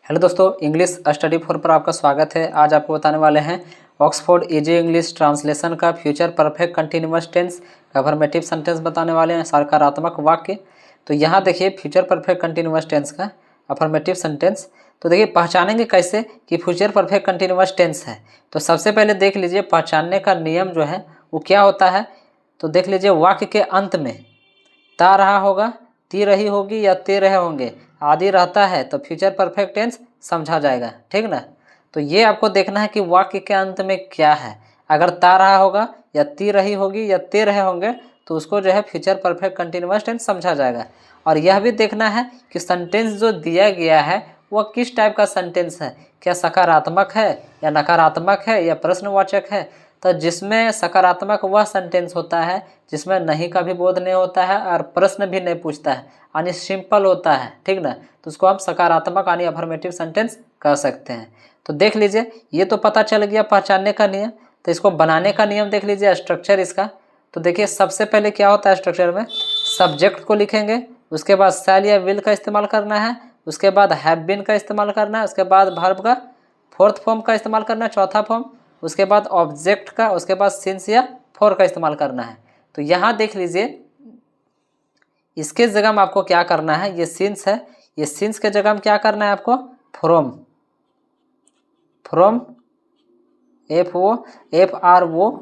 Hello दोस्तों, English study 4 पर आपका स्वागत है। आज आपको बताने वाले हैं ऑक्सफोर्ड इजी इंग्लिश ट्रांसलेशन का future perfect continuous tense affirmative sentence बताने वाले हैं, सकारात्मक वाक्य। तो यहाँ देखिए फ्यूचर परफेक्ट कंटिन्यूअस टेंस का अफर्मेटिव सेंटेंस। तो देखिए पहचानेंगे कैसे कि फ्यूचर परफेक्ट कंटिन्यूअस टेंस है। तो सबसे पहले देख लीजिए पहचानने का नियम जो है वो क्या होता है। तो देख लीजिए वाक्य के अंत में ता रहा होगा, ती रही होगी या ते रहे होंगे आदि रहता है तो फ्यूचर परफेक्ट टेंस समझा जाएगा, ठीक ना। तो ये आपको देखना है कि वाक्य के अंत में क्या है। अगर ता रहा होगा या ती रही होगी या ते रहे होंगे तो उसको जो है फ्यूचर परफेक्ट कंटिन्यूअस टेंस समझा जाएगा। और यह भी देखना है कि सेंटेंस जो दिया गया है वह किस टाइप का सेंटेंस है, क्या सकारात्मक है या नकारात्मक है या प्रश्नवाचक है। तो जिसमें सकारात्मक वह सेंटेंस होता है जिसमें नहीं का भी बोध नहीं होता है और प्रश्न भी नहीं पूछता है, यानी सिंपल होता है, ठीक ना। तो उसको हम सकारात्मक यानी अफर्मेटिव सेंटेंस कह सकते हैं। तो देख लीजिए ये तो पता चल गया पहचानने का नियम। तो इसको बनाने का नियम देख लीजिए, स्ट्रक्चर इसका। तो देखिए सबसे पहले क्या होता है स्ट्रक्चर में, सब्जेक्ट को लिखेंगे, उसके बाद शैल या विल का इस्तेमाल करना है, उसके बाद हैव बीन का इस्तेमाल करना है, उसके बाद वर्ब का फोर्थ फॉर्म का इस्तेमाल करना है, चौथा फॉर्म, उसके बाद ऑब्जेक्ट का, उसके बाद सिंस या फॉर का इस्तेमाल करना है। तो यहाँ देख लीजिए इसके जगह में आपको क्या करना है, ये सिंस है, ये सिंस के जगह में क्या करना है आपको, फ्रॉम, फ्रॉम FROM,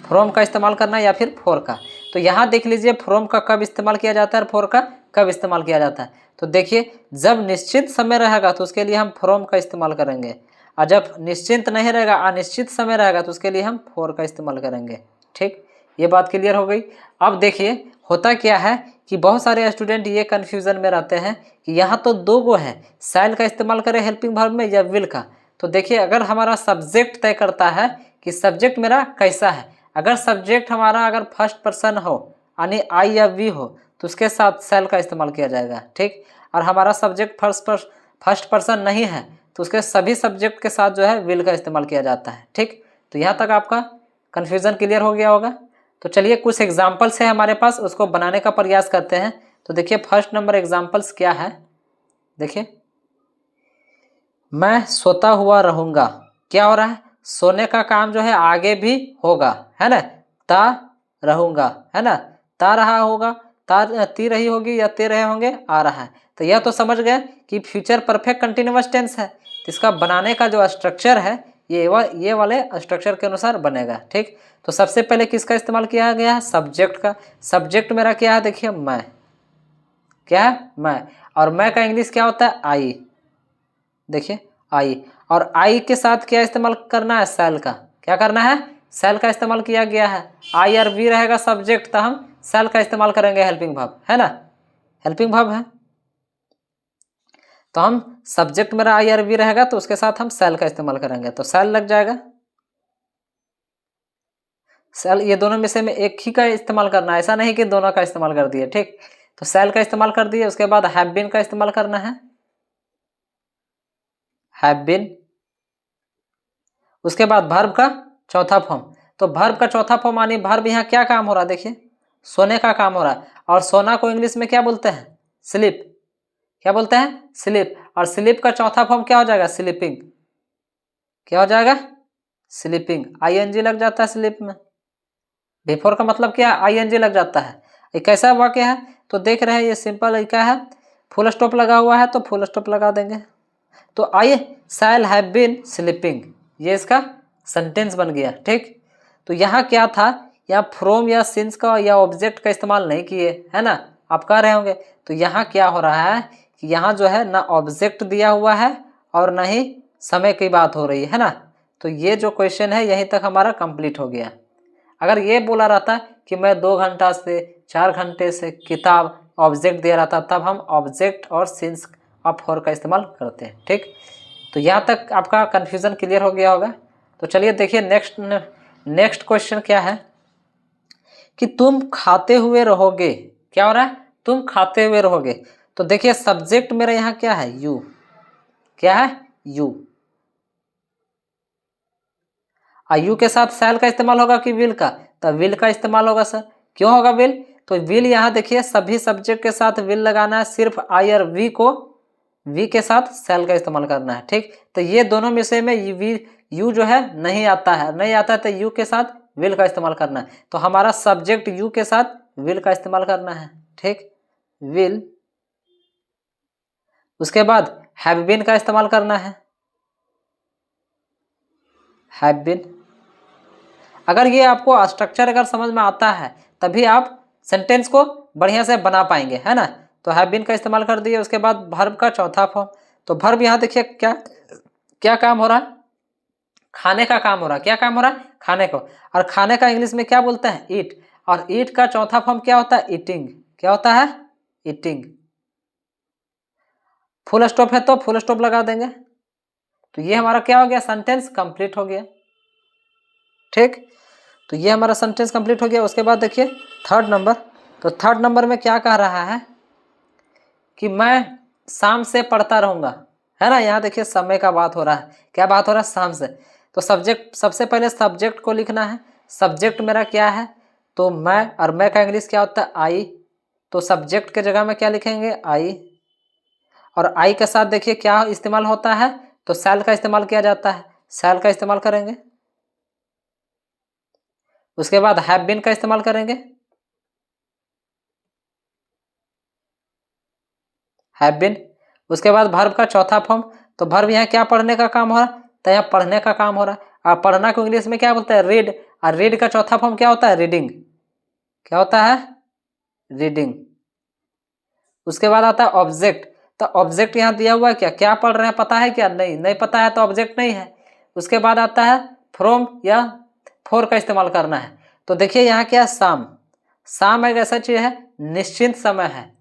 फ्रॉम का इस्तेमाल करना है या फिर फॉर का। तो यहाँ देख लीजिए फ्रॉम का कब इस्तेमाल किया जाता है और फॉर का कब इस्तेमाल किया जाता है। तो देखिए जब निश्चित समय रहेगा तो उसके लिए हम फ्रॉम का इस्तेमाल करेंगे, और जब निश्चित नहीं रहेगा अनिश्चित समय रहेगा तो उसके लिए हम फॉर का इस्तेमाल करेंगे, ठीक। ये बात क्लियर हो गई। अब देखिए होता क्या है कि बहुत सारे स्टूडेंट ये कन्फ्यूजन में रहते हैं कि यहाँ तो दो गो है, शैल का इस्तेमाल करें हेल्पिंग वर्ब में या विल का। तो देखिए अगर हमारा सब्जेक्ट तय करता है कि सब्जेक्ट मेरा कैसा है, अगर सब्जेक्ट हमारा अगर फर्स्ट पर्सन हो यानी आई या वी हो तो उसके साथ शैल का इस्तेमाल किया जाएगा, ठीक। और हमारा सब्जेक्ट फर्स्ट पर्सन नहीं है तो उसके सभी सब्जेक्ट के साथ जो है विल का इस्तेमाल किया जाता है, ठीक। तो यहाँ तक आपका कन्फ्यूजन क्लियर हो गया होगा। तो चलिए कुछ एग्जाम्पल्स है हमारे पास, उसको बनाने का प्रयास करते हैं। तो देखिए फर्स्ट नंबर एग्जाम्पल्स क्या है, देखिए मैं सोता हुआ रहूंगा, क्या हो रहा है, सोने का काम जो है आगे भी होगा, है ना, ता रहूंगा, है ना, ता रहा होगा, ता ती रही होगी या ते रहे होंगे आ रहा है। तो यह तो समझ गए कि फ्यूचर परफेक्ट कंटिन्यूअस टेंस है। तो इसका बनाने का जो स्ट्रक्चर है ये वाले स्ट्रक्चर के अनुसार बनेगा, ठीक। तो सबसे पहले किसका इस्तेमाल किया गया है, सब्जेक्ट का। सब्जेक्ट मेरा क्या है, देखिए मैं, क्या है मैं, और मैं का इंग्लिश क्या होता है आई, देखिए आई। और आई के साथ क्या इस्तेमाल करना है, शैल का, क्या करना है, शैल का इस्तेमाल किया गया है। आई और वी रहेगा सब्जेक्ट तो हम शैल का इस्तेमाल करेंगे हेल्पिंग वर्ब, है ना, हेल्पिंग वर्ब है तो हम सब्जेक्ट मेरा आई और वी रहेगा तो उसके साथ हम शैल का इस्तेमाल करेंगे, तो शैल लग जाएगा। शैल ये दोनों में से में एक ही का इस्तेमाल करना है, ऐसा नहीं कि दोनों का इस्तेमाल कर दिए, ठीक। तो शैल का इस्तेमाल कर दिए, उसके बाद हैव बीन का इस्तेमाल करना है, हैव बीन। उसके बाद वर्ब का चौथा फॉर्म। तो वर्ब का चौथा फॉर्म यानी वर्ब यहाँ क्या काम हो रहा है, देखिए सोने का काम हो रहा है। और सोना को इंग्लिश में क्या बोलते हैं, स्लीप, क्या बोलते हैं, स्लीप। और स्लीप का चौथा फॉर्म क्या हो जाएगा, स्लीपिंग, क्या हो जाएगा, स्लीपिंग। ING लग जाता है स्लीप में, बिफोर का मतलब क्या है, ING लग जाता है। ये कैसा वाक्य है, तो देख रहे हैं ये सिंपल क्या है, फुल स्टॉप लगा हुआ है तो फुल स्टॉप लगा देंगे। तो I shall have been sleeping, ये इसका सेंटेंस बन गया, ठीक। तो यहाँ क्या था, यहाँ फ्रॉम या सिंस का या ऑब्जेक्ट का इस्तेमाल नहीं किए, है ना, आप कह रहे होंगे। तो यहाँ क्या हो रहा है कि यहाँ जो है ना ऑब्जेक्ट दिया हुआ है और ना ही समय की बात हो रही है ना। तो ये जो क्वेश्चन है यहीं तक हमारा कंप्लीट हो गया। अगर ये बोला रहता कि मैं 2 घंटा से 4 घंटे से किताब ऑब्जेक्ट दिया रहता तब हम ऑब्जेक्ट और सिंस और फॉर का इस्तेमाल करते हैं, ठीक। तो यहाँ तक आपका कन्फ्यूज़न क्लियर हो गया होगा। तो चलिए देखिए नेक्स्ट क्वेश्चन क्या है कि तुम खाते हुए रहोगे, क्या हो रहा है, तुम खाते हुए रहोगे। तो देखिए सब्जेक्ट मेरा यहाँ क्या है, यू, क्या है, यू। यू के साथ शैल का इस्तेमाल होगा कि विल का, तो विल का इस्तेमाल होगा सर। क्यों होगा विल, तो विल यहाँ देखिए सभी सब्जेक्ट के साथ विल लगाना है, सिर्फ आई और वी को वी के साथ शैल का इस्तेमाल करना है। ठीक, तो ये दोनों में से में यू जो है नहीं आता है तो यू के साथ विल का इस्तेमाल करना है। तो हमारा सब्जेक्ट यू के साथ विल का इस्तेमाल करना है। ठीक, विल। उसके बाद हैव बीन का इस्तेमाल करना है, हैव बीन। अगर ये आपको स्ट्रक्चर अगर समझ में आता है तभी आप सेंटेंस को बढ़िया से बना पाएंगे, है ना। तो हैव बीन का इस्तेमाल कर दिए। उसके बाद वर्ब का चौथा फॉर्म, तो वर्ब यहाँ देखिए क्या क्या काम हो रहा है, खाने का काम हो रहा है। क्या काम हो रहा है, खाने को। और खाने का इंग्लिश में क्या बोलते हैं, ईट। और ईट का चौथा फॉर्म क्या होता है, ईटिंग। क्या होता है, ईटिंग। फुल स्टॉप है तो फुल स्टॉप लगा देंगे। तो ये हमारा क्या हो गया, सेंटेंस कंप्लीट हो गया। ठीक, तो ये हमारा सेंटेंस कंप्लीट हो गया। उसके बाद देखिए थर्ड नंबर, तो थर्ड नंबर में क्या कह रहा है कि मैं शाम से पढ़ता रहूंगा, है ना। यहाँ देखिए समय का बात हो रहा है। क्या बात हो रहा है, शाम से। तो सब्जेक्ट, सबसे पहले सब्जेक्ट को लिखना है। सब्जेक्ट मेरा क्या है, तो मैं, और मैं का इंग्लिश क्या होता है, आई। तो सब्जेक्ट के जगह में क्या लिखेंगे, आई। और आई के साथ देखिए क्या इस्तेमाल होता है, तो शैल का इस्तेमाल किया जाता है, शैल का इस्तेमाल करेंगे। उसके बाद हैव बीन का इस्तेमाल करेंगे, हैव बीन। उसके बाद वर्ब का चौथा फॉर्म, तो वर्ब यहाँ क्या पढ़ने का काम हो रहा है, तो यहाँ पढ़ने का काम हो रहा है। और पढ़ना को इंग्लिश में क्या बोलते हैं, रीड। और रीड का चौथा फॉर्म क्या होता है, रीडिंग। क्या होता है, रीडिंग। उसके बाद आता है ऑब्जेक्ट, तो ऑब्जेक्ट यहाँ दिया हुआ है, क्या क्या पढ़ रहे हैं पता है क्या, नहीं, नहीं पता है तो ऑब्जेक्ट नहीं है। उसके बाद आता है फ्रॉम या फॉर का इस्तेमाल करना है। तो देखिए यहाँ क्या है, शाम। शाम एक ऐसा चीज है, निश्चिंत समय है।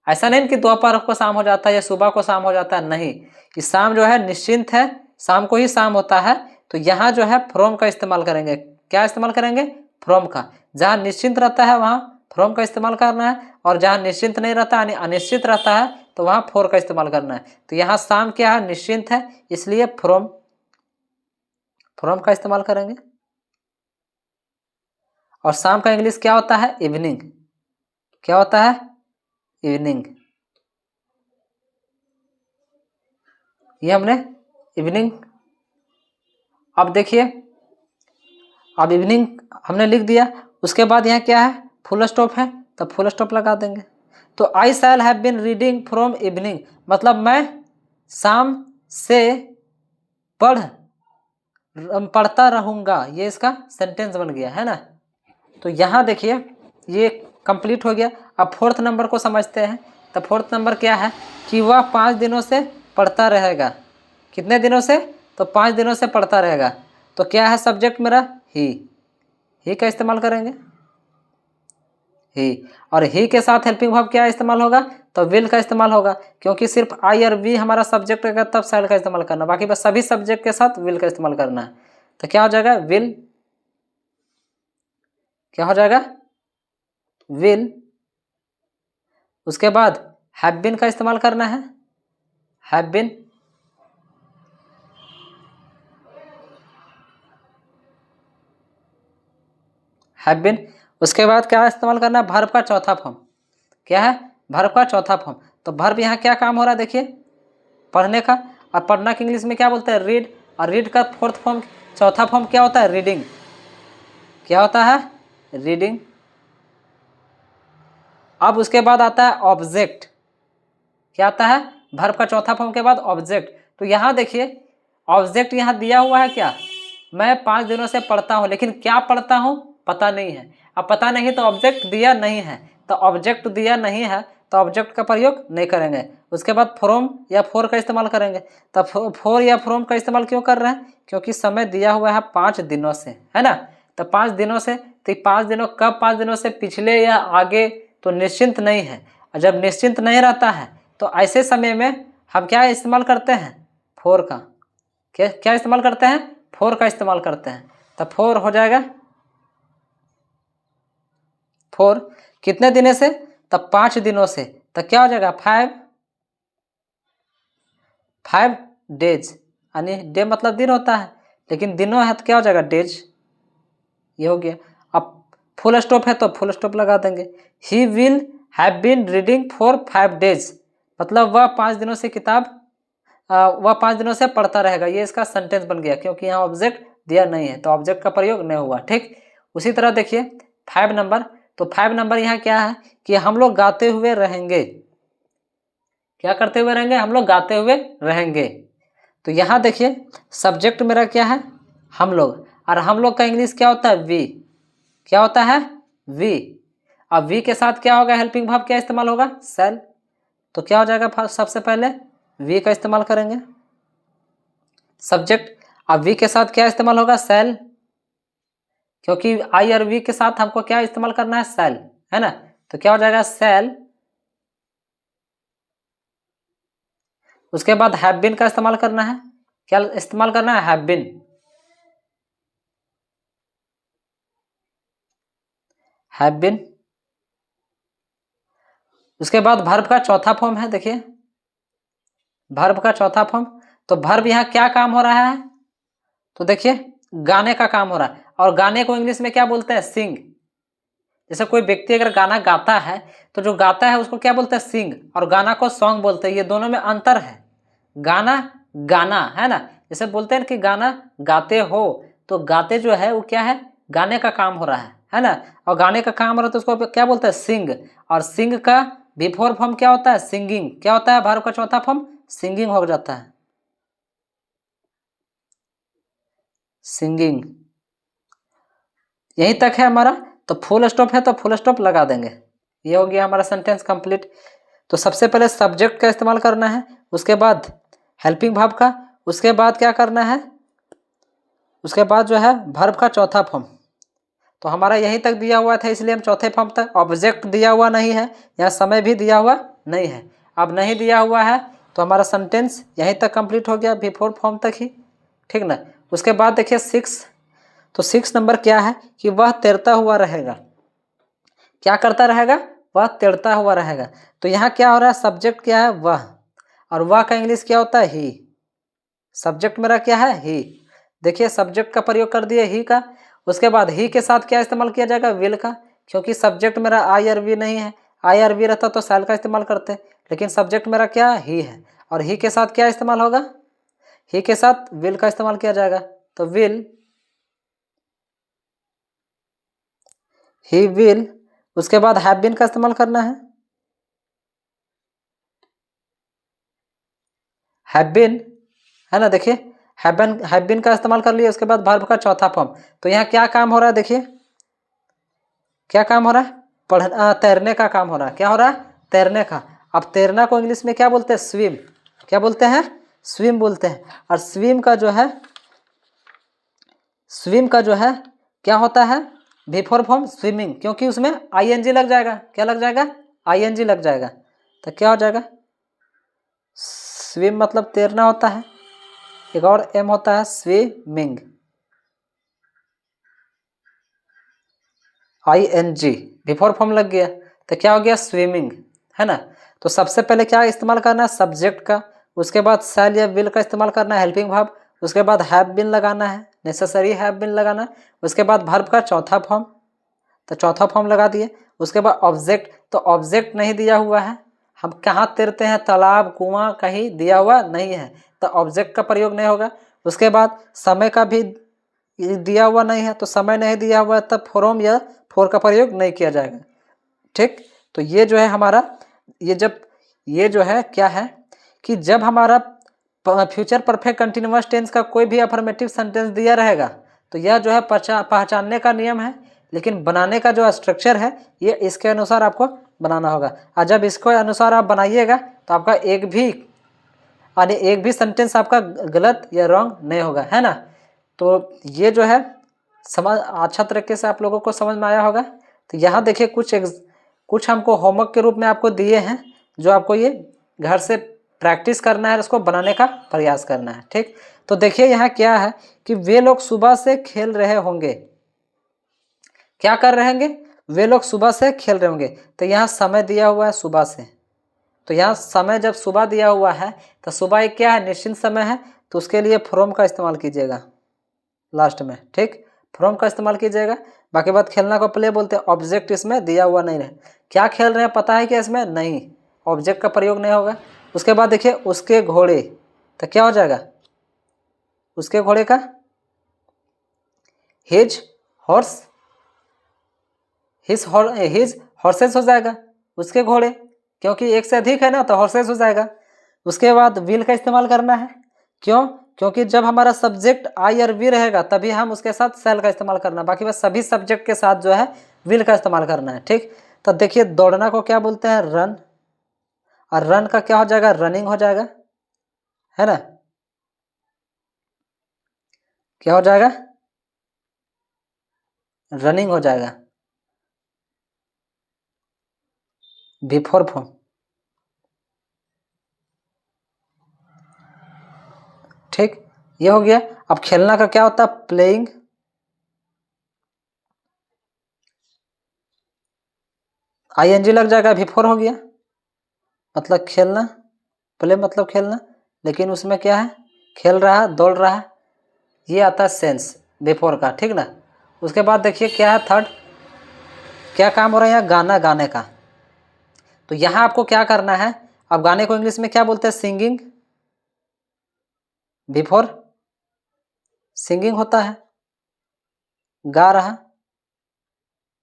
ऐसा नहीं कि दोपहर को शाम हो जाता है या सुबह को शाम हो जाता है, नहीं। कि शाम जो है निश्चिंत है, शाम को ही शाम होता है। तो यहाँ जो है फ्रॉम का इस्तेमाल करेंगे। क्या इस्तेमाल करेंगे, फ्रॉम का। जहाँ निश्चिंत रहता है वहाँ फ्रॉम का इस्तेमाल करना है, और जहाँ निश्चिंत नहीं रहता यानी अनिश्चित रहता है तो वहाँ फॉर का इस्तेमाल करना है। तो यहाँ शाम क्या है, निश्चिंत है, इसलिए फ्रॉम, फ्रॉम का इस्तेमाल करेंगे। और शाम का इंग्लिश क्या होता है, इवनिंग। क्या होता है, इवनिंग। ये हमने इवनिंग। अब देखिए, अब इवनिंग हमने लिख दिया। उसके बाद यहाँ क्या है, फुल स्टॉप है, तो फुल स्टॉप लगा देंगे। तो I shall have been reading from evening, मतलब मैं शाम से पढ़ता रहूंगा। ये इसका सेंटेंस बन गया, है ना। तो यहाँ देखिए ये कंप्लीट हो गया। अब फोर्थ नंबर को समझते हैं। तो फोर्थ नंबर क्या है कि वह 5 दिनों से पढ़ता रहेगा। कितने दिनों से, तो 5 दिनों से पढ़ता रहेगा। तो क्या है सब्जेक्ट मेरा, ही का इस्तेमाल करेंगे, ही। और ही के साथ हेल्पिंग वर्ब क्या इस्तेमाल होगा, तो विल का इस्तेमाल होगा। क्योंकि सिर्फ आई और वी हमारा सब्जेक्ट रहेगा तब शैल का इस्तेमाल करना, बाकी बस सभी सब्जेक्ट के साथ विल का इस्तेमाल करना है। तो क्या हो जाएगा, विल। क्या हो जाएगा, विल। उसके बाद हैव बीन का इस्तेमाल करना है, हैव बीन। Have been. उसके बाद क्या इस्तेमाल करना है, वर्ब का चौथा फॉर्म। क्या है, वर्ब का चौथा फॉर्म। तो वर्ब यहाँ क्या काम हो रहा है, देखिए पढ़ने का। और पढ़ना की इंग्लिश में क्या बोलते हैं, रीड। और रीड का फोर्थ फॉर्म, चौथा फॉर्म क्या होता है, रीडिंग। क्या होता है, रीडिंग। अब उसके बाद आता है ऑब्जेक्ट। क्या आता है, वर्ब का चौथा फॉर्म के बाद ऑब्जेक्ट। तो यहाँ देखिए ऑब्जेक्ट यहाँ दिया हुआ है, क्या, मैं 5 दिनों से पढ़ता हूँ, लेकिन क्या पढ़ता हूँ पता नहीं है। अब पता नहीं तो ऑब्जेक्ट दिया नहीं है, तो ऑब्जेक्ट दिया नहीं है तो ऑब्जेक्ट का प्रयोग नहीं करेंगे। उसके बाद फ्रॉम या फॉर का इस्तेमाल करेंगे। तब फॉर या फ्रॉम का इस्तेमाल क्यों कर रहे हैं, क्योंकि समय दिया हुआ है 5 दिनों से, है ना। तो 5 दिनों से, तो 5 दिनों कब, 5 दिनों से पिछले या आगे, तो निश्चिंत नहीं है। और जब निश्चिंत नहीं रहता है तो ऐसे समय में हम क्या इस्तेमाल करते हैं, फॉर का। क्या इस्तेमाल करते हैं, फॉर का इस्तेमाल करते हैं। तो फॉर हो जाएगा, फॉर कितने दिनों से, तब 5 दिनों से। तो क्या हो जाएगा, 5 डेज। यानी डे मतलब दिन होता है, लेकिन दिनों है तो क्या हो जाएगा, डेज। ये हो गया। अब फुल स्टॉप है तो फुल स्टॉप लगा देंगे। He will have been reading for 5 days, मतलब वह 5 दिनों से वह 5 दिनों से पढ़ता रहेगा, ये इसका सेंटेंस बन गया, क्योंकि यहाँ ऑब्जेक्ट दिया नहीं है तो ऑब्जेक्ट का प्रयोग नहीं हुआ। ठीक, उसी तरह देखिए 5 नंबर, तो 5 नंबर यहाँ क्या है कि हम लोग गाते हुए रहेंगे। क्या करते हुए रहेंगे? हम लोग गाते हुए रहेंगे। तो यहाँ देखिए सब्जेक्ट मेरा क्या है? हम लोग, और हम लोग का इंग्लिश क्या होता है? वी। क्या होता है? वी। अब वी के साथ क्या होगा? हेल्पिंग वर्ब क्या इस्तेमाल होगा? शैल। तो क्या हो जाएगा? सबसे पहले वी का इस्तेमाल करेंगे सब्जेक्ट। अब वी के साथ क्या इस्तेमाल होगा? शैल, क्योंकि आई और वी के साथ हमको क्या इस्तेमाल करना है? शैल, है ना। तो क्या हो जाएगा? शैल। उसके बाद हैव बीन का इस्तेमाल करना है। क्या इस्तेमाल करना है? Have been. Have been. उसके बाद वर्ब का चौथा फॉर्म है, देखिए वर्ब का चौथा फॉर्म। तो वर्ब यहाँ क्या काम हो रहा है? तो देखिए गाने का काम हो रहा है, और गाने को इंग्लिश में क्या बोलते हैं? सिंग। जैसे कोई व्यक्ति अगर गाना गाता है तो जो गाता है उसको क्या बोलते हैं? सिंग, और गाना को सॉन्ग बोलते हैं। ये दोनों में अंतर है। गाना गाना है ना, जैसे बोलते हैं कि गाना गाते हो, तो गाते जो है वो क्या है? गाने का काम हो रहा है ना। और गाने का काम हो रहा है तो उसको क्या बोलते हैं? सिंग। और सिंग का बिफोर फॉर्म क्या होता है? सिंगिंग। क्या होता है? वर्ब का चौथा फॉर्म सिंगिंग हो जाता है, सिंगिंग। यहीं तक है हमारा। तो फुल स्टॉप है तो फुल स्टॉप लगा देंगे। ये हो गया हमारा सेंटेंस कंप्लीट। तो सबसे पहले सब्जेक्ट का इस्तेमाल करना है, उसके बाद हेल्पिंग वर्ब का, उसके बाद क्या करना है? उसके बाद जो है वर्ब का चौथा फॉर्म। तो हमारा यहीं तक दिया हुआ था, इसलिए हम चौथे फॉर्म तक। ऑब्जेक्ट दिया हुआ नहीं है, यहाँ समय भी दिया हुआ नहीं है। अब नहीं दिया हुआ है तो हमारा सेंटेंस यहीं तक कंप्लीट हो गया, बिफोर फॉर्म तक ही। ठीक ना। उसके बाद देखिए 6। तो 6 नंबर क्या है कि वह तैरता हुआ रहेगा। क्या करता रहेगा? वह तैरता हुआ रहेगा। तो यहाँ क्या हो रहा है? सब्जेक्ट क्या है? वह, और वह का इंग्लिश क्या होता है? ही। सब्जेक्ट मेरा क्या है? ही। देखिए सब्जेक्ट का प्रयोग कर दिए ही का। उसके बाद ही के साथ क्या इस्तेमाल किया जाएगा? विल का, क्योंकि सब्जेक्ट मेरा आई और वी नहीं है। आई और वी रहता तो शैल का इस्तेमाल करते, लेकिन सब्जेक्ट मेरा क्या? ही है। और ही के साथ क्या इस्तेमाल होगा? ही के साथ विल का इस्तेमाल किया जाएगा। तो विल, ही विल। उसके बाद हैव बीन का इस्तेमाल करना है। हैव बीन, है ना। देखिए हैव बीन का इस्तेमाल कर लिया। उसके बाद वर्ब का चौथा फॉर्म। तो यहाँ क्या काम हो रहा है? देखिए क्या काम हो रहा है? तैरने का काम हो रहा है। क्या हो रहा है? तैरने का। अब तैरना को इंग्लिश में क्या बोलते हैं? स्विम। क्या बोलते हैं? स्विम बोलते हैं। और स्विम का जो है क्या होता है? बिफोर फॉर्म स्विमिंग, क्योंकि उसमें आईएनजी लग जाएगा। क्या लग जाएगा? आईएनजी लग जाएगा। तो क्या हो जाएगा? स्विम मतलब तैरना होता है। एक और एम होता है स्विमिंग, आईएनजी बिफोर फॉर्म लग गया। तो क्या हो गया? स्विमिंग, है ना। तो सबसे पहले क्या इस्तेमाल करना है? सब्जेक्ट का। उसके बाद शैल या विल का इस्तेमाल करना है, हेल्पिंग वर्ब। उसके बाद हैव बीन लगाना है, नेसेसरी हैव बीन लगाना है। उसके बाद वर्ब का चौथा फॉर्म, तो चौथा फॉर्म लगा दिए। उसके बाद ऑब्जेक्ट, तो ऑब्जेक्ट नहीं दिया हुआ है। हम कहाँ तैरते हैं? तालाब, कुआं, कहीं दिया हुआ नहीं है, तो ऑब्जेक्ट का प्रयोग नहीं होगा। उसके बाद समय का भी दिया हुआ नहीं है, तो समय नहीं दिया हुआ है तब फ्रॉम या फॉर का प्रयोग नहीं किया जाएगा। ठीक। तो ये जो है हमारा, ये जो है क्या है कि जब हमारा फ्यूचर परफेक्ट कंटिन्यूअस टेंस का कोई भी अफर्मेटिव सेंटेंस दिया रहेगा तो यह जो है पहचानने का नियम है, लेकिन बनाने का जो स्ट्रक्चर है ये इसके अनुसार आपको बनाना होगा। और जब इसको अनुसार आप बनाइएगा तो आपका एक भी सेंटेंस आपका गलत या रॉन्ग नहीं होगा, है ना। तो ये जो है समझ अच्छा तरीके से आप लोगों को समझ में आया होगा। तो यहाँ देखिए कुछ हमको होमवर्क के रूप में आपको दिए हैं, जो आपको ये घर से प्रैक्टिस करना है, उसको बनाने का प्रयास करना है। ठीक। तो देखिए यहाँ क्या है कि वे लोग सुबह से खेल रहे होंगे। क्या कर रहे होंगे? वे लोग सुबह से खेल रहे होंगे। तो यहाँ समय दिया हुआ है सुबह से, तो यहाँ समय जब सुबह दिया हुआ है तो सुबह एक क्या है? निश्चित समय है, तो उसके लिए फ्रॉम का इस्तेमाल कीजिएगा लास्ट में। ठीक, फ्रॉम का इस्तेमाल कीजिएगा। बाकी बात खेलना को प्ले बोलते हैं। ऑब्जेक्ट इसमें दिया हुआ नहीं है। क्या खेल रहे हैं पता है क्या इसमें? नहीं। ऑब्जेक्ट का प्रयोग नहीं होगा। उसके बाद देखिए उसके घोड़े, तो क्या हो जाएगा, उसके घोड़े का हिज हॉर्स, हिज हॉर्सेस हो जाएगा, उसके घोड़े, क्योंकि एक से अधिक है ना तो हॉर्सेस हो जाएगा। उसके बाद विल का इस्तेमाल करना है, क्यों, क्योंकि जब हमारा सब्जेक्ट आई और वी रहेगा तभी हम उसके साथ सेल का इस्तेमाल करना, बाकी बस सभी सब्जेक्ट के साथ जो है विल का इस्तेमाल करना है। ठीक, तो देखिए दौड़ना को क्या बोलते हैं, रन, और रन का क्या हो जाएगा, रनिंग हो जाएगा, है ना, क्या हो जाएगा, रनिंग हो जाएगा, बिफोर फॉर्म। ठीक, ये हो गया। अब खेलना का क्या होता है, प्लेइंग, आईएनजी लग जाएगा, बिफोर हो गया, मतलब खेलना, प्ले मतलब खेलना, लेकिन उसमें क्या है, खेल रहा है, दौड़ रहा है, ये आता है सेंस बिफोर का। ठीक ना। उसके बाद देखिए क्या है, थर्ड, क्या काम हो रहा है यहाँ, गाना गाने का। तो यहाँ आपको क्या करना है, अब गाने को इंग्लिश में क्या बोलते हैं, सिंगिंग, बिफोर सिंगिंग होता है, गा रहा।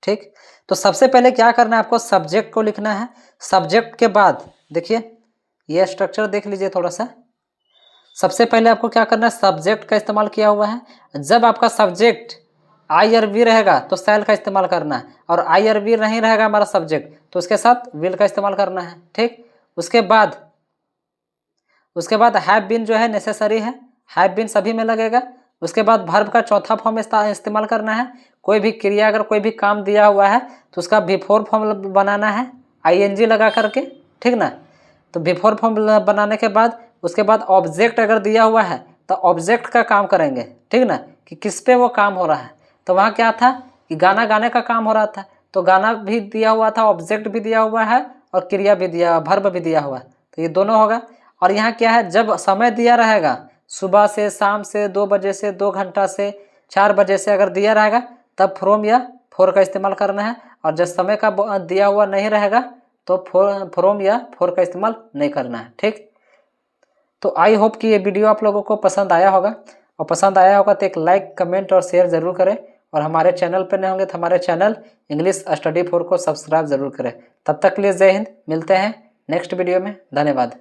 ठीक, तो सबसे पहले क्या करना है आपको, सब्जेक्ट को लिखना है। सब्जेक्ट के बाद देखिए ये स्ट्रक्चर देख लीजिए थोड़ा सा। सबसे पहले आपको क्या करना है, सब्जेक्ट का इस्तेमाल किया हुआ है। जब आपका सब्जेक्ट आई और वी रहेगा तो शैल का इस्तेमाल करना है, और आई और वी नहीं रहेगा हमारा सब्जेक्ट तो उसके साथ विल का इस्तेमाल करना है। ठीक, उसके बाद हैव बीन जो है नेसेसरी है, हैव बीन सभी में लगेगा। उसके बाद वर्ब का चौथा फॉर्म इस्तेमाल करना है। कोई भी क्रिया अगर कोई भी काम दिया हुआ है तो उसका बिफोर फॉर्म बनाना है, आईएनजी लगा करके। ठीक ना, तो बिफोर फॉर्म बनाने के बाद उसके बाद ऑब्जेक्ट अगर दिया हुआ है तो ऑब्जेक्ट का काम करेंगे। ठीक ना, कि किस पे वो काम हो रहा है। तो वहाँ क्या था कि गाना गाने का काम हो रहा था, तो गाना भी दिया हुआ था, ऑब्जेक्ट भी दिया हुआ है और क्रिया भी दिया, वर्ब भी दिया हुआ है, तो ये दोनों होगा। और यहाँ क्या है, जब समय दिया रहेगा सुबह से, शाम से, 2 बजे से, 2 घंटा से, 4 बजे से अगर दिया रहेगा तब फ्रॉम या फॉर का इस्तेमाल करना है। और जब समय का दिया हुआ नहीं रहेगा तो फ्रॉम या फॉर का इस्तेमाल नहीं करना है। ठीक, तो आई होप कि ये वीडियो आप लोगों को पसंद आया होगा, और पसंद आया होगा तो एक लाइक, कमेंट और शेयर ज़रूर करें। और हमारे चैनल पर नए होंगे तो हमारे चैनल इंग्लिश स्टडी 4 को सब्सक्राइब ज़रूर करें। तब तक के लिए जय हिंद, मिलते हैं नेक्स्ट वीडियो में, धन्यवाद।